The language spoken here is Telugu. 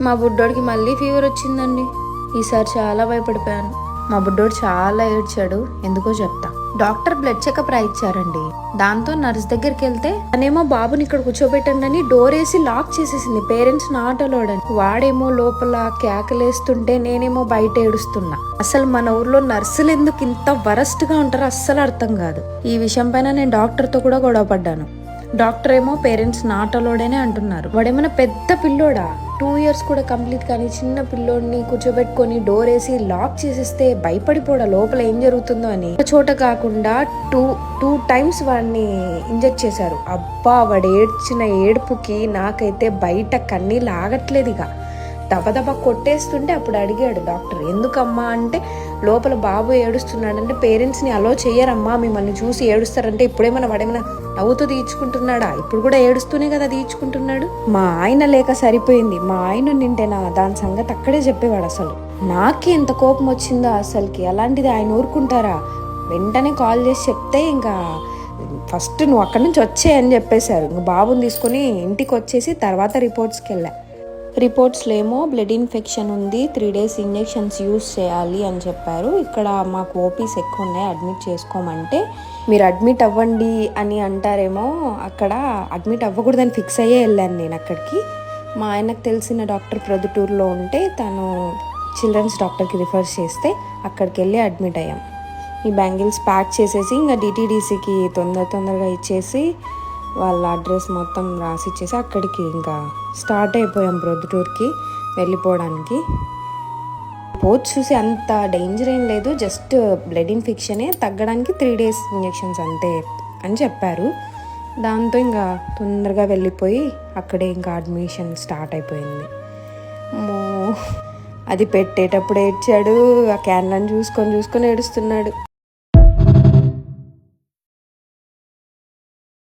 మా బుడ్డోడికి మళ్ళీ ఫీవర్ వచ్చిందండి. ఈసారి చాలా భయపడిపోయాను. మా బుడ్డోడు చాలా ఏడ్చాడు. ఎందుకో చెప్తా. డాక్టర్ బ్లడ్ చెకప్ రాయిచ్చారండి. దాంతో నర్స్ దగ్గరికి వెళ్తే తనేమో బాబుని ఇక్కడ కూర్చోబెట్టండి అని డోర్ వేసి లాక్ చేసేసింది. పేరెంట్స్ నాట్ అలౌడ్ అని. వాడేమో లోపల కేకలేస్తుంటే నేనేమో బయట ఏడుస్తున్నా. అసలు మన ఊర్లో నర్సులు ఎందుకు ఇంత వరస్ట్ గా ఉంటారో అస్సలు అర్థం కాదు. ఈ విషయం పైన నేను డాక్టర్తో కూడా గొడవ పడ్డాను. డాక్టర్ ఏమో పేరెంట్స్ నాట్ అలౌడ్ అనే అంటున్నారు. వాడేమైనా పెద్ద పిల్లోడా, 2 years కూడా కంప్లీట్ కానీ చిన్న పిల్లోడిని కూర్చోబెట్టుకొని డోర్ వేసి లాక్ చేసేస్తే భయపడిపోడా లోపల ఏం జరుగుతుందో అని. ఒక చోట కాకుండా టూ టైమ్స్ వాడిని ఇంజెక్ట్ చేశారు. అబ్బా, వాడు ఏడ్చిన ఏడుపుకి నాకైతే బయట కన్నీళ్ళు ఆగట్లేదు. ఇక దబదబా కొట్టేస్తుంటే అప్పుడు అడిగాడు డాక్టర్, ఎందుకమ్మా అంటే, లోపల బాబు ఏడుస్తున్నాడంటే పేరెంట్స్ని అలో చెయ్యరమ్మా, మిమ్మల్ని చూసి ఏడుస్తారంటే. ఇప్పుడేమైనా వాడేమైనా నవ్వుతూ తీర్చుకుంటున్నాడా? ఇప్పుడు కూడా ఏడుస్తూనే కదా తీర్చుకుంటున్నాడు. మా ఆయన లేక సరిపోయింది. మా ఆయన నింటేనా దాని సంగతి అక్కడే చెప్పేవాడు. అసలు నాకే ఎంత కోపం వచ్చిందో అసలుకి. అలాంటిది ఆయన ఊరుకుంటారా? వెంటనే కాల్ చేసి చెప్తే ఇంకా ఫస్ట్ నువ్వు అక్కడి నుంచి వచ్చే అని చెప్పేశారు. ఇంక బాబుని తీసుకొని ఇంటికి వచ్చేసి తర్వాత రిపోర్ట్స్కి వెళ్ళా. రిపోర్ట్స్లో ఏమో బ్లడ్ ఇన్ఫెక్షన్ ఉంది, 3 days ఇంజెక్షన్స్ యూజ్ చేయాలి అని చెప్పారు. ఇక్కడ మాకు ఓపీస్ ఎక్కువ ఉన్నాయి, అడ్మిట్ చేసుకోమంటే మీరు అడ్మిట్ అవ్వండి అని అంటారేమో. అక్కడ అడ్మిట్ అవ్వకూడదని ఫిక్స్ అయ్యే వెళ్ళాను నేను అక్కడికి. మా ఆయనకు తెలిసిన డాక్టర్ ప్రొద్దుటూరులో ఉంటే తను చిల్డ్రన్స్ డాక్టర్కి రిఫర్ చేస్తే అక్కడికి వెళ్ళి అడ్మిట్ అయ్యాం. ఈ బ్యాంగిల్స్ ప్యాక్ చేసేసి ఇంకా డిటీడీసీకి తొందరగా ఇచ్చేసి వాళ్ళ అడ్రస్ మొత్తం రాసి ఇచ్చేసి అక్కడికి ఇంకా స్టార్ట్ అయిపోయాం ప్రొద్దుటూరుకి వెళ్ళిపోవడానికి. పోత్ చూసి అంత డేంజర్ ఏం లేదు, జస్ట్ బ్లడ్ ఇన్ఫెక్షనే, తగ్గడానికి 3 days ఇంజెక్షన్స్ అంతే అని చెప్పారు. దాంతో ఇంకా తొందరగా వెళ్ళిపోయి అక్కడే ఇంకా అడ్మిషన్ స్టార్ట్ అయిపోయింది. అది పెట్టేటప్పుడు ఏడ్చాడు, ఆ క్యాన్లను చూసుకొని ఏడుస్తున్నాడు.